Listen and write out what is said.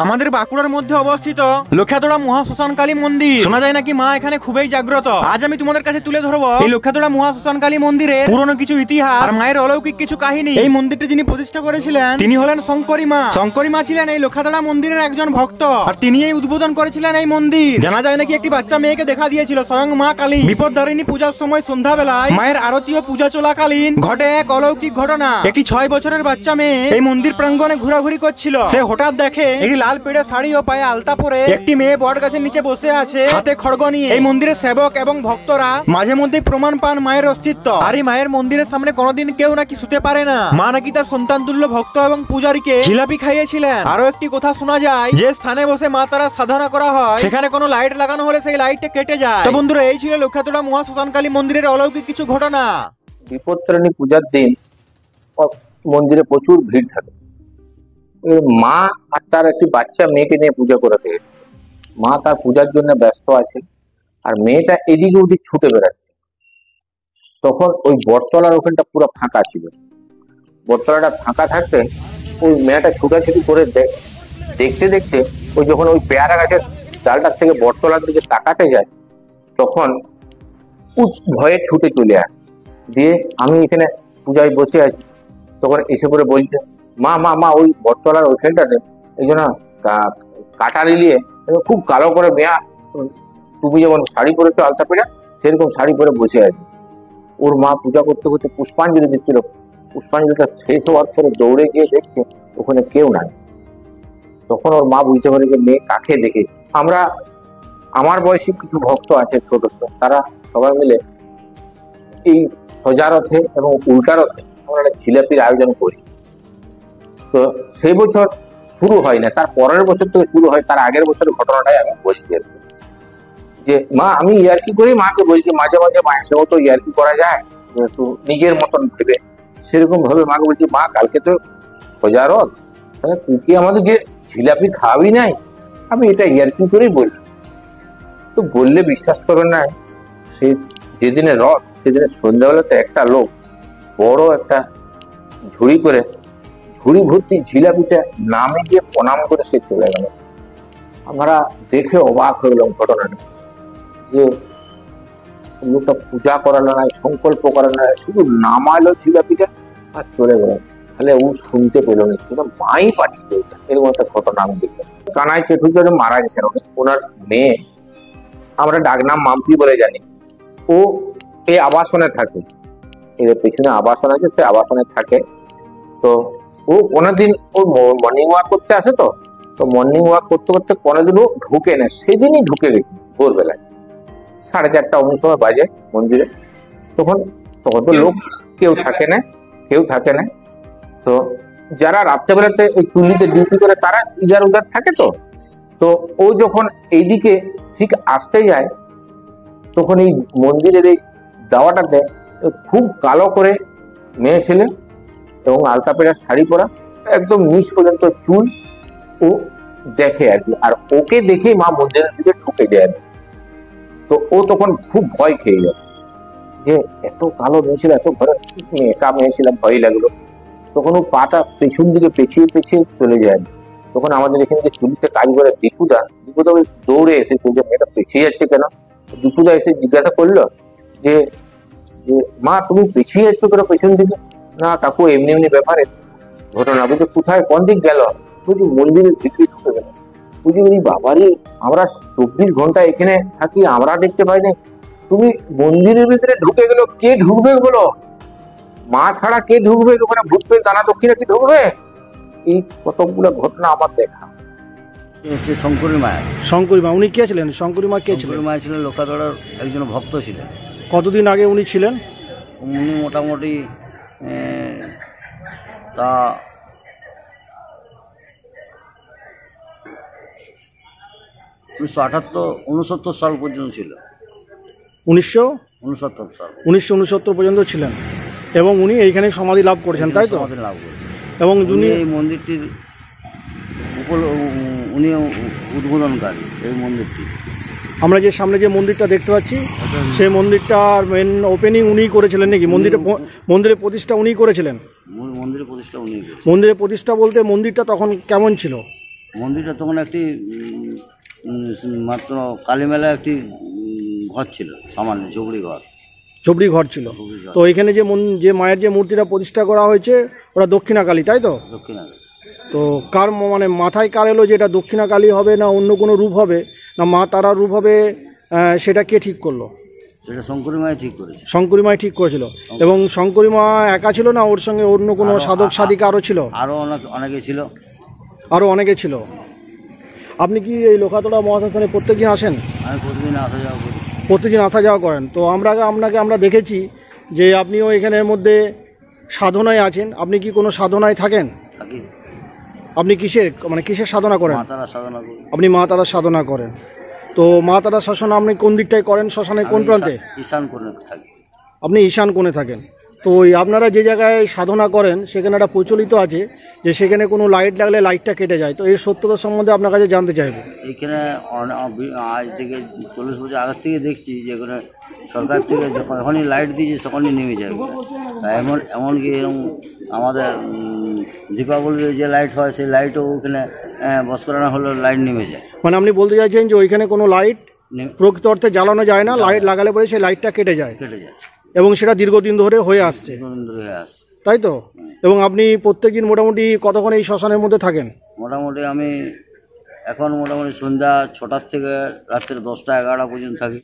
আমাদের বাঁকুড়ার মধ্যে অবস্থিত লক্ষ্যাতড়া মহাশ্মশানকালী মন্দির। শোনা যায় নাকি মা এখানে খুবই জাগ্রত। আজ আমি তোমাদের কাছে তুলে ধরবো এই লক্ষ্যাতড়া মহাশ্মশানকালী মন্দিরের পুরনো কিছু ইতিহাস আর মায়ের অলৌকিক কিছু কাহিনী। এই মন্দিরটি যিনি প্রতিষ্ঠা করেছিলেন তিনি হলেন শঙ্করী মা। শঙ্করী মা ছিলেন এই লক্ষ্যাতড়া মন্দিরের একজন ভক্ত, আর তিনি এই উদ্বোধন করেছিলেন এই মন্দির। জানা যায় নাকি একটি বাচ্চা মেয়েকে দেখা দিয়েছিল স্বয়ং মা কালী। বিপদদারিণী পূজার সময় সন্ধ্যাবেলায় মায়ের আরতি ও পূজা চলাকালীন ঘটে এক অলৌকিক ঘটনা। একটি 6 বছরের বাচ্চা মেয়ে এই মন্দির প্রাঙ্গণে ঘোরাঘুরি করছিল। সে হঠাৎ দেখে একটি লাল পেড়ে শাড়ি ও পায়ে আলতা পরে একটি মেয়ে বট গাছের নিচে বসে আছে, হাতে খড়গ নিয়ে। এই মন্দিরের সেবক এবং ভক্তরা মাঝে মধ্যে প্রমাণ পান মায়ের অস্তিত্ব। আর এই মায়ের মন্দিরের সামনে কোনোদিন কেউ নাকি শুতে পারে না। মা নাকি তার সন্তান তুল্য ভক্ত এবং পূজারীকে জিলাপি খাইয়েছিলেন। আরো একটি কথা শোনা যায়, যে স্থানে বসে মা তারা সাধনা করা হয় সেখানে কোনো লাইট লাগানো হলে সেই লাইটটা কেটে যায়। তো বন্ধুরা, এই ছিল লক্ষ্যাতড়া মহাশ্মশানকালী মন্দিরের অলৌকিক কিছু ঘটনা। বিপত্তারিণী পূজার দিন মন্দিরে প্রচুর ভিড় থাকে। মা আর তার একটি বাচ্চা মেয়েকে নিয়ে পূজা করাতে এসেছে। মা তার পূজার জন্য ব্যস্ত আছে, আর মেয়েটা এদিকে ওদিক ছুটে বেড়াচ্ছে। তখন ওই বটতলার ওখানটা পুরো ফাঁকা ছিল। বটতলাটা ফাঁকা থাকতে ওই মেয়েটা ছুটাছুটি করে দেখতে দেখতে ওই যখন ওই পেয়ারা গাছের ডালটার থেকে বটতলার দিকে তাকাতে যায়, তখন ভয়ে ছুটে চলে আসে। দিয়ে আমি এখানে পূজায় বসে আছি, তখন এসে করে বলছে, মা মা মা ওই বটতলার ওইখানটাতে এই জন্য কাটারি নিয়ে খুব কালো করে মেয়া, তুমি যেমন শাড়ি পরেছো আলতা পেড়া, সেরকম শাড়ি পরে বসে আছে। ওর মা পূজা করতে করতে পুষ্পাঞ্জলি দিচ্ছিল। পুষ্পাঞ্জলিটা শেষ হওয়ার পরে দৌড়ে গিয়ে দেখছে ওখানে কেউ নাই। তখন ওর মা বুঝতে পারে যে মেয়ে কাকে দেখে। আমার বয়সী কিছু ভক্ত আছে ছোট ছোট, তারা সবাই মিলে এই সোজা রথে এবং উল্টা রথে আমরা একটা জিলাপির আয়োজন করি। তো সেই বছর শুরু হয় না, তার পরের বছর থেকে শুরু হয়। তার আগের বছরের ঘটনাটাই আমি বলছি আর কি। যে মা আমি ইয়ার্কি করি, মাকে বলছি মাঝে মাঝে মায়ের সঙ্গে তো ইয়ার্কি করা যায়, একটু নিজের মতন ভেবে। সেরকম ভাবে মাকে বলছি, মা কালকে তো সোজা রথ, তাহলে তুই কি আমাদেরকে জিলাপি খাওয়াবি নাই? আমি এটা ইয়ার্কি করেই বলি। তো বললে বিশ্বাস করবেন না, সে যেদিনে রথ সেদিনে সন্ধ্যাবেলাতে একটা লোক বড় একটা ঝুড়ি করে ঝুড়ি ভর্তি জিলাপিটা নামে গিয়ে প্রণাম করে সে চলে গেল। আমরা দেখে অবাক হয়ে গেলাম ঘটনাটা, যে লোকটা পূজা করালো না, সংকল্প করালো না, শুধু নামালো জিলাপিটা আর চলে গেল। তাহলে ও শুনতে পেল না, শুধু মাই পাঠিয়ে। এরকম একটা ঘটনা আমি দেখলাম। কানাই চেঠুর্য মারা গেছেন, ওনার মেয়ে, আমরা ডাকনাম মাম্পি বলে জানি। ও এই আবাসনে থাকে, এর পেছনে আবাসন আছে, সে আবাসনে থাকে। তো ও কোনোদিন ও মর্নিং ওয়াক করতে আসে। তো মর্নিং ওয়াক করতে করতে কোনোদিন ও ঢুকে না, সেদিনই ঢুকে গেছে ভোরবেলায় 4:30 সময় বাজে মন্দিরে। তখন তো লোক কেউ থাকে না। তো যারা রাত্রেবেলাতে ওই চুল্লিতে ডিউটি করে তারা ইজার উজার থাকে। তো ও যখন এইদিকে ঠিক আসতে যায়, তখন এই মন্দিরের এই দাওয়াটাতে খুব কালো করে মেয়ে ছেলে এবং আলতা পেড়া শাড়ি পরা, একদম নিচ পর্যন্ত চুল, ও দেখে আর কি। আর ওকে দেখেই মা মন্দিরের দিকে ঢুকে যায়। তো ও তখন খুব ভয় খেয়ে যায়, যে এত কালো মেয়ে ছিল, এত ঘরে একা মেয়ে ছিলাম, ভয় লাগলো। তখন ও পাটা পেছন দিকে পেছিয়ে চলে যায়। তখন আমাদের এখানে যে চুলিতে কাজ করে দীপুদা দৌড়ে এসেছে, যে মেয়েটা পেছিয়ে যাচ্ছে কেন। দীপুদা এসে জিজ্ঞাসা করলো যে মা তুমি পেছিয়ে যাচ্ছ কেন পেছন দিকে? না কাকু এমনি ব্যাপারে ঘটনা। বলছে কোথায়, কোন দিক গেল? বলছি মন্দিরের ভিতরে ঢুকে গেল। বুঝি বলি বাবারই, আমরা 24 ঘন্টা এখানে থাকি, আমরা দেখতে পাই না, তুমি মন্দিরের ভিতরে ঢুকে গেল। কে ঢুকবে বলো? মা ছাড়া কে ঢুকবে? ওখানে ভূত পেয়ে দানা দক্ষিণে কি ঢুকবে? এই কতগুলো ঘটনা আমার দেখা। শঙ্করী মা উনি কে ছিলেন? শঙ্করী মা কে ছিলেন? মা ছিলেন লক্ষ্যাতড়ার একজন ভক্ত ছিলেন। কতদিন আগে উনি ছিলেন? উনি মোটামুটি তা 1968-69 সাল পর্যন্ত ছিল। 1969 সাল 1969 পর্যন্ত ছিলেন, এবং উনি এইখানে সমাধি লাভ করেছেন, তাই তো? সমাধি লাভ করেছেন, এবং উনি এই মন্দিরটির উনি উদ্বোধনকারী। এই মন্দিরটি আমরা যে সামনে যে মন্দিরটা দেখতে পাচ্ছি, সেই মন্দিরটার মেন ওপেনিং উনিই করেছিলেন নাকি? মন্দিরের প্রতিষ্ঠা উনিই করেছিলেন? মন্দিরের প্রতিষ্ঠা উনি। মন্দিরের প্রতিষ্ঠা বলতে মন্দিরটা তখন কেমন ছিল? মন্দিরটা তখন একটি মাত্র কালীমেলা একটি ঘর ছিল, সামান্য ঝুপড়ি ঘর। ঝুপড়ি ঘর ছিল। তো এখানে যে মায়ের যে মূর্তিটা প্রতিষ্ঠা করা হয়েছে ওটা দক্ষিণাকালী, তাই তো? দক্ষিণাকালী। তো কার মানে মাথায় কার এলো যে এটা দক্ষিণাকালী হবে না অন্য কোনো রূপ হবে না মা তারার রূপ হবে, সেটা কে ঠিক করলো? সেটা শঙ্করী মাই ঠিক করেছে। শঙ্করী মাই ঠিক করেছিল। এবং শঙ্করী মা একা ছিল না ওর সঙ্গে অন্য কোনো সাধক সাধিকা আরও ছিল? আরও অনেকে ছিল। আরও অনেকে ছিল। আপনি কি এই লোখাতড়া মহাশ্মশানে প্রত্যেকদিন আসেন? আমি প্রতিদিন আসা যাওয়া করি। প্রতিদিন আসা যাওয়া করেন। তো আমরা দেখেছি যে আপনিও এখানের মধ্যে সাধনায় আছেন। আপনি কি কোনো সাধনায় থাকেন? থাকি। আপনি কিসের সাধনা করেন? মা তারা সাধনা করি। আপনি মা তারার সাধনা করেন। তো মা তারার শাসন আপনি কোন দিকটায় করেন? শ্মশানের কোন প্রান্তে? ঈশান কোণে থাকি। আপনি ঈশান কোণে থাকেন। তো আপনারা যে জায়গায় সাধনা করেন সেখানে একটা প্রচলিত আছে যে সেখানে কোনো লাইট লাগলে লাইটটা কেটে যায়। তো এই সত্যতা সম্বন্ধে আপনার কাছে জানতে চাইব। এইখানে আজ থেকে 40 বছর আগের থেকে দেখছি যে এখানে সরকার থেকে যখনই লাইট দিয়েছে তখনই নেমে যায়। এমনকি এরকম আমাদের দীপাবলির যে লাইট হয় সেই লাইটও ওখানে বস করানো হলে লাইট নেমে যায়। মানে আপনি বলতে চাইছেন যে ওইখানে কোনো লাইট প্রকৃত অর্থে জ্বালানো যায় না, লাইট লাগালে পরে সেই লাইটটা কেটে যায়। এবং সেটা দীর্ঘদিন ধরে হয়ে আসছে, তাই তো? এবং আপনি প্রত্যেকদিন মোটামুটি কতক্ষণ এই শ্মশানের মধ্যে থাকেন? মোটামুটি আমি এখন মোটামুটি সন্ধ্যা 6টার থেকে রাত্রে 10টা 11টা পর্যন্ত থাকি।